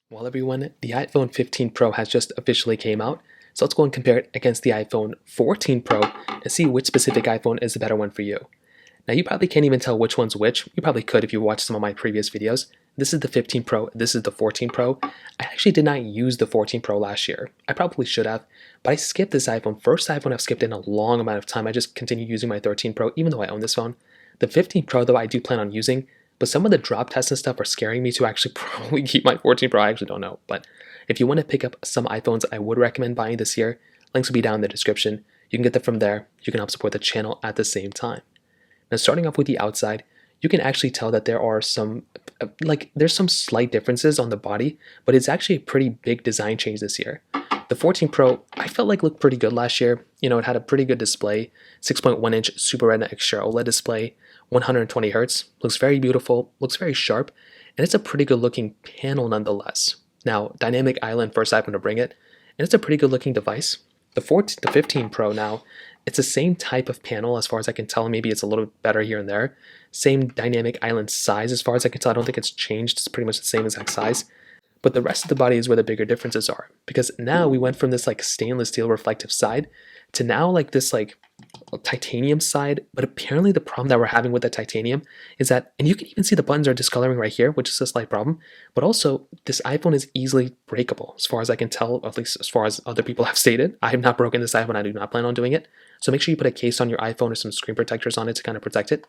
Well, everyone, the iPhone 15 Pro has just officially came out, so let's go and compare it against the iPhone 14 Pro and see which specific iPhone is the better one for you. Now, you probably can't even tell which one's which. You probably could if you watched some of my previous videos. This is the 15 Pro, this is the 14 Pro. I actually did not use the 14 Pro last year. I probably should have, but I skipped this iPhone. First iPhone I've skipped in a long amount of time. I just continue using my 13 Pro, even though I own this phone. The 15 Pro, though, I do plan on using, but some of the drop tests and stuff are scaring me to actually probably keep my 14 Pro. I actually don't know. But if you want to pick up some iPhones I would recommend buying this year, links will be down in the description. You can get them from there. You can help support the channel at the same time. Now, starting off with the outside, you can actually tell that there are some, there's some slight differences on the body, but it's actually a pretty big design change this year. The 14 Pro, I felt like looked pretty good last year. You know, it had a pretty good display, 6.1-inch Super Retina extra OLED display, 120 Hz, looks very beautiful, looks very sharp, and it's a pretty good looking panel nonetheless. Now, Dynamic Island, first iPhone to bring it, and it's a pretty good looking device. The 15 Pro now, it's the same type of panel as far as I can tell. Maybe it's a little bit better here and there. Same Dynamic Island size as far as I can tell. I don't think it's changed. It's pretty much the same exact size. But the rest of the body is where the bigger differences are. Because now we went from this like stainless steel reflective side to now like this like titanium side. But apparently the problem that we're having with the titanium is that, and you can even see the buttons are discoloring right here, which is a slight problem. But also this iPhone is easily breakable as far as I can tell, at least as far as other people have stated. I have not broken this iPhone. I do not plan on doing it. So make sure you put a case on your iPhone or some screen protectors on it to kind of protect it.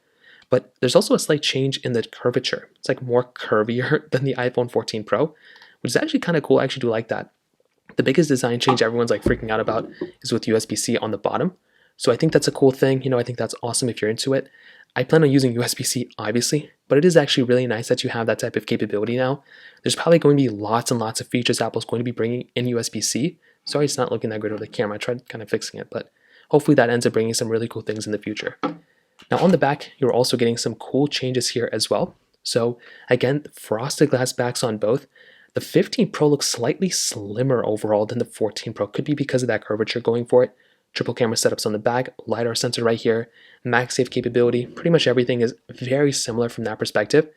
But there's also a slight change in the curvature. It's like more curvier than the iPhone 14 Pro, which is actually kind of cool. I actually do like that. The biggest design change everyone's like freaking out about is with USB-C on the bottom. So I think that's a cool thing. You know, I think that's awesome if you're into it. I plan on using USB-C, obviously, but it is actually really nice that you have that type of capability now. There's probably going to be lots and lots of features Apple's going to be bringing in USB-C. Sorry, it's not looking that good over the camera. I tried kind of fixing it, but hopefully that ends up bringing some really cool things in the future. Now on the back, you're also getting some cool changes here as well. So again, frosted glass backs on both. The 15 Pro looks slightly slimmer overall than the 14 Pro. Could be because of that curvature going for it. Triple camera setups on the back, LiDAR sensor right here, MagSafe capability. Pretty much everything is very similar from that perspective.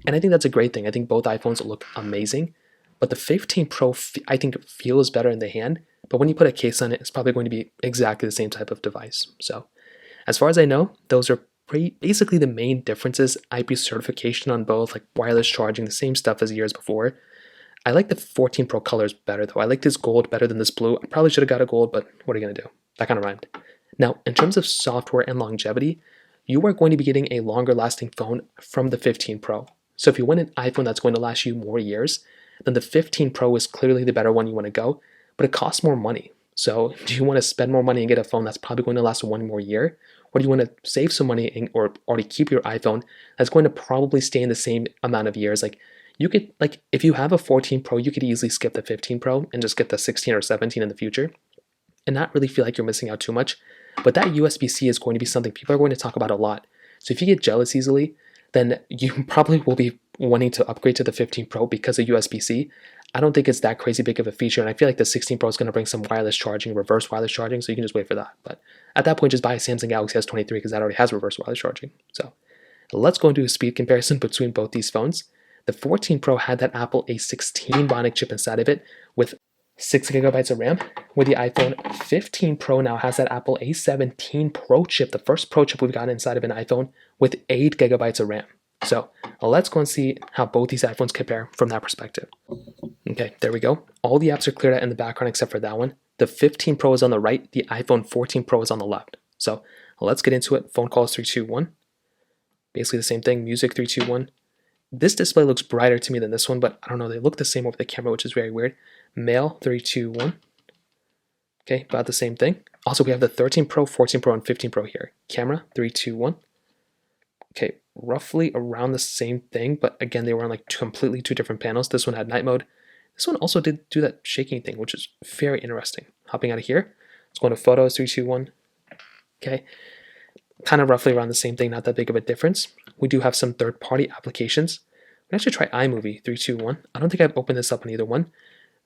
And I think that's a great thing. I think both iPhones look amazing. But the 15 Pro, I think, feels better in the hand. But when you put a case on it, it's probably going to be exactly the same type of device. So as far as I know, those are basically the main differences. IP certification on both, like wireless charging, the same stuff as years before. I like the 14 Pro colors better though. I like this gold better than this blue. I probably should have got a gold, but what are you going to do? That kind of rhymed. Now, in terms of software and longevity, you are going to be getting a longer lasting phone from the 15 Pro. So if you want an iPhone that's going to last you more years, then the 15 Pro is clearly the better one you want to go, but it costs more money. So do you want to spend more money and get a phone that's probably going to last one more year? Or do you want to save some money or already keep your iPhone that's going to probably stay in the same amount of years? Like you could, like if you have a 14 Pro, you could easily skip the 15 Pro and just get the 16 or 17 in the future and not really feel like you're missing out too much. But that USB-C is going to be something people are going to talk about a lot. So if you get jealous easily, then you probably will be wanting to upgrade to the 15 Pro because of USB-C. I don't think it's that crazy big of a feature, and I feel like the 16 Pro is going to bring some wireless charging, reverse wireless charging, so you can just wait for that. But at that point, just buy a Samsung Galaxy S23 because that already has reverse wireless charging. So let's go and do a speed comparison between both these phones. The 14 Pro had that Apple A16 Bionic chip inside of it with 6 gigabytes of RAM, where the iPhone 15 Pro now has that Apple A17 Pro chip, the first Pro chip we've got inside of an iPhone, with 8 gigabytes of RAM. So let's go and see how both these iPhones compare from that perspective. Okay, there we go. All the apps are cleared out in the background except for that one. The 15 Pro is on the right, the iPhone 14 Pro is on the left. So let's get into it. Phone calls 3, 2, 1. Basically the same thing, music 3, 2, 1. This display looks brighter to me than this one, but I don't know, they look the same over the camera, which is very weird. Mail 3, 2, 1. Okay, about the same thing. Also, we have the 13 Pro, 14 Pro, and 15 Pro here. Camera 3, 2, 1. Okay, roughly around the same thing, but again, they were on like completely two different panels. This one had night mode. This one also did do that shaking thing, which is very interesting. Hopping out of here, let's go into photos, 3, 2, 1. Okay, kind of roughly around the same thing, not that big of a difference. We do have some third-party applications. We actually try iMovie, 3, 2, 1. I don't think I've opened this up on either one.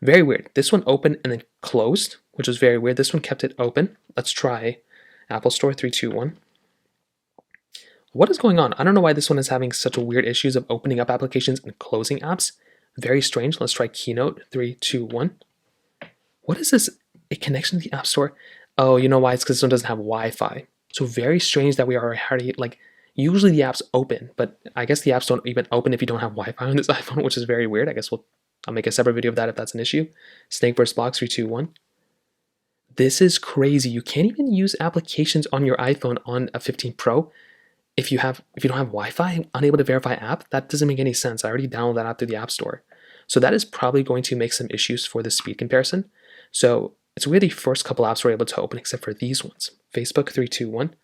Very weird. This one opened and then closed, which was very weird. This one kept it open. Let's try Apple Store, 3, 2, 1. What is going on? I don't know why this one is having such weird issues of opening up applications and closing apps. Very strange. Let's try Keynote. 3, 2, 1. What is this? A connection to the App Store? Oh, you know why? It's because this one doesn't have Wi-Fi. So very strange that we are already, like, usually the app's open, but I guess the apps don't even open if you don't have Wi-Fi on this iPhone, which is very weird. I guess I'll make a separate video of that if that's an issue. Snake vs. Box, 3, 2, 1. This is crazy. You can't even use applications on your iPhone on a 15 Pro if you don't have Wi-Fi, unable to verify app. That doesn't make any sense. I already downloaded that app through the App Store. So that is probably going to make some issues for the speed comparison. So it's weird the first couple apps were able to open except for these ones. Facebook, 3, 2, 1.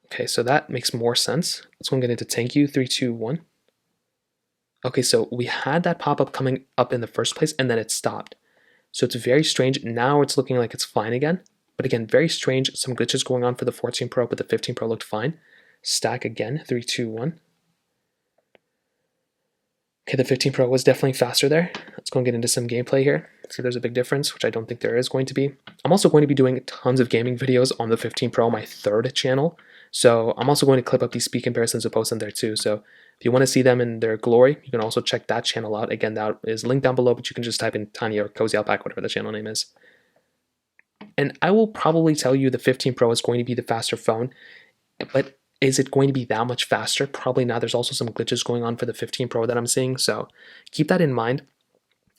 Okay, so that makes more sense. Let's go and get into Thank You, 3, 2, 1. Okay, so we had that pop-up coming up in the first place and then it stopped. So it's very strange. Now it's looking like it's fine again. But again, very strange. Some glitches going on for the 14 Pro, but the 15 Pro looked fine. Stack again, 3, 2, 1. Okay, the 15 Pro was definitely faster there. Let's go and get into some gameplay here. See if there's a big difference, which I don't think there is going to be. I'm also going to be doing tons of gaming videos on the 15 Pro, my third channel. So I'm also going to clip up these speed comparisons and post them there too. So if you want to see them in their glory, you can also check that channel out. Again, that is linked down below, but you can just type in Tiny or Cozy Alpaca, whatever the channel name is. And I will probably tell you the 15 Pro is going to be the faster phone, but is it going to be that much faster? Probably not. There's also some glitches going on for the 15 Pro that I'm seeing, so keep that in mind.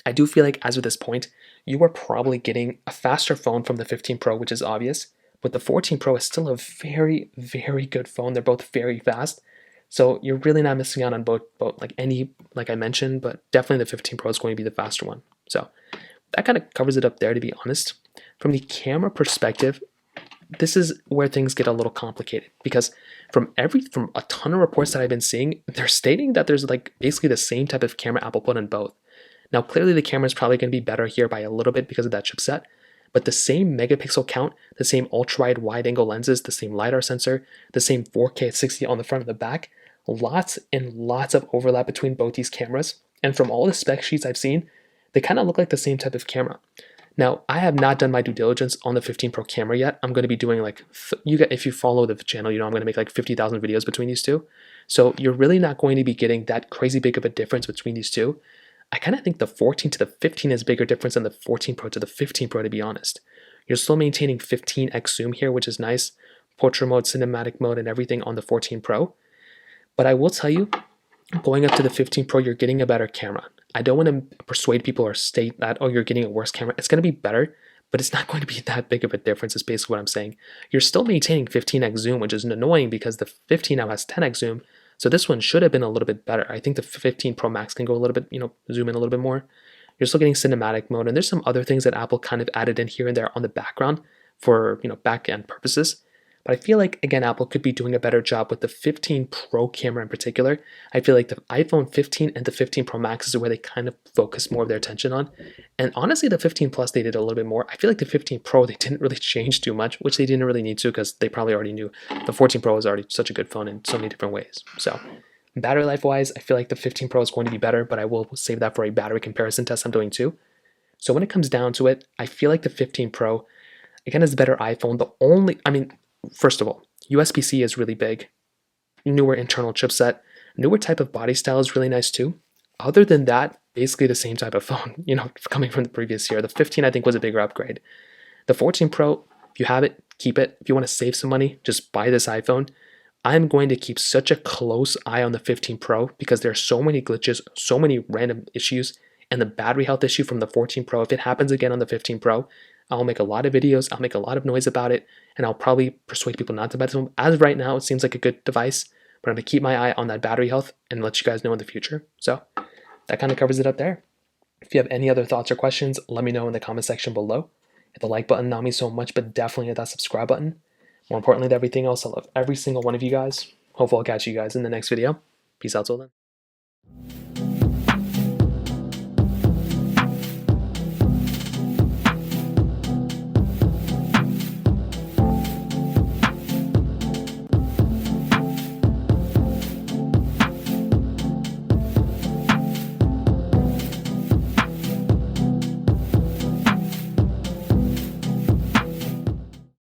I do feel like as of this point, you are probably getting a faster phone from the 15 Pro, which is obvious, but the 14 Pro is still a very, very good phone. They're both very fast, so you're really not missing out on both like I mentioned, but definitely the 15 Pro is going to be the faster one. So that kind of covers it up there, to be honest. From the camera perspective, this is where things get a little complicated because from a ton of reports that I've been seeing, they're stating that there's like basically the same type of camera Apple put in both. Now, clearly the camera is probably going to be better here by a little bit because of that chipset, but the same megapixel count, the same ultra-wide wide-angle lenses, the same LiDAR sensor, the same 4K at 60 on the front and the back, lots and lots of overlap between both these cameras. And from all the spec sheets I've seen, they kind of look like the same type of camera. Now, I have not done my due diligence on the 15 Pro camera yet. I'm going to be doing like, if you follow the channel, you know I'm going to make like 50,000 videos between these two. So you're really not going to be getting that crazy big of a difference between these two. I kind of think the 14 to the 15 is a bigger difference than the 14 Pro to the 15 Pro, to be honest. You're still maintaining 15x zoom here, which is nice. Portrait mode, cinematic mode, and everything on the 14 Pro. But I will tell you, going up to the 15 Pro, you're getting a better camera. I don't want to persuade people or state that, oh, you're getting a worse camera. It's going to be better, but it's not going to be that big of a difference is basically what I'm saying. You're still maintaining 15x zoom, which is annoying because the 15 now has 10x zoom. So this one should have been a little bit better. I think the 15 Pro Max can go a little bit, zoom in a little bit more. You're still getting cinematic mode, and there's some other things that Apple kind of added in here and there on the background for, back-end purposes. But I feel like, again, Apple could be doing a better job with the 15 Pro camera in particular. I feel like the iPhone 15 and the 15 Pro Max is where they kind of focus more of their attention on. And honestly, the 15 Plus, they did a little bit more. I feel like the 15 Pro, they didn't really change too much, which they didn't really need to because they probably already knew the 14 Pro was already such a good phone in so many different ways. So battery life-wise, I feel like the 15 Pro is going to be better, but I will save that for a battery comparison test I'm doing too. So when it comes down to it, I feel like the 15 Pro, again, is a better iPhone. First of all, USB-C is really big. Newer internal chipset. Newer type of body style is really nice too. Other than that, basically the same type of phone, coming from the previous year. The 15, I think, was a bigger upgrade. The 14 Pro, if you have it, keep it. If you want to save some money, just buy this iPhone. I'm going to keep such a close eye on the 15 Pro because there are so many glitches, so many random issues, and the battery health issue from the 14 Pro, if it happens again on the 15 Pro, I'll make a lot of videos, I'll make a lot of noise about it, and I'll probably persuade people not to buy this one. As of right now, it seems like a good device, but I'm going to keep my eye on that battery health and let you guys know in the future. So that kind of covers it up there. If you have any other thoughts or questions, let me know in the comment section below. Hit the like button, not me so much, but definitely hit that subscribe button. More importantly than everything else, I love every single one of you guys. Hopefully I'll catch you guys in the next video. Peace out till then.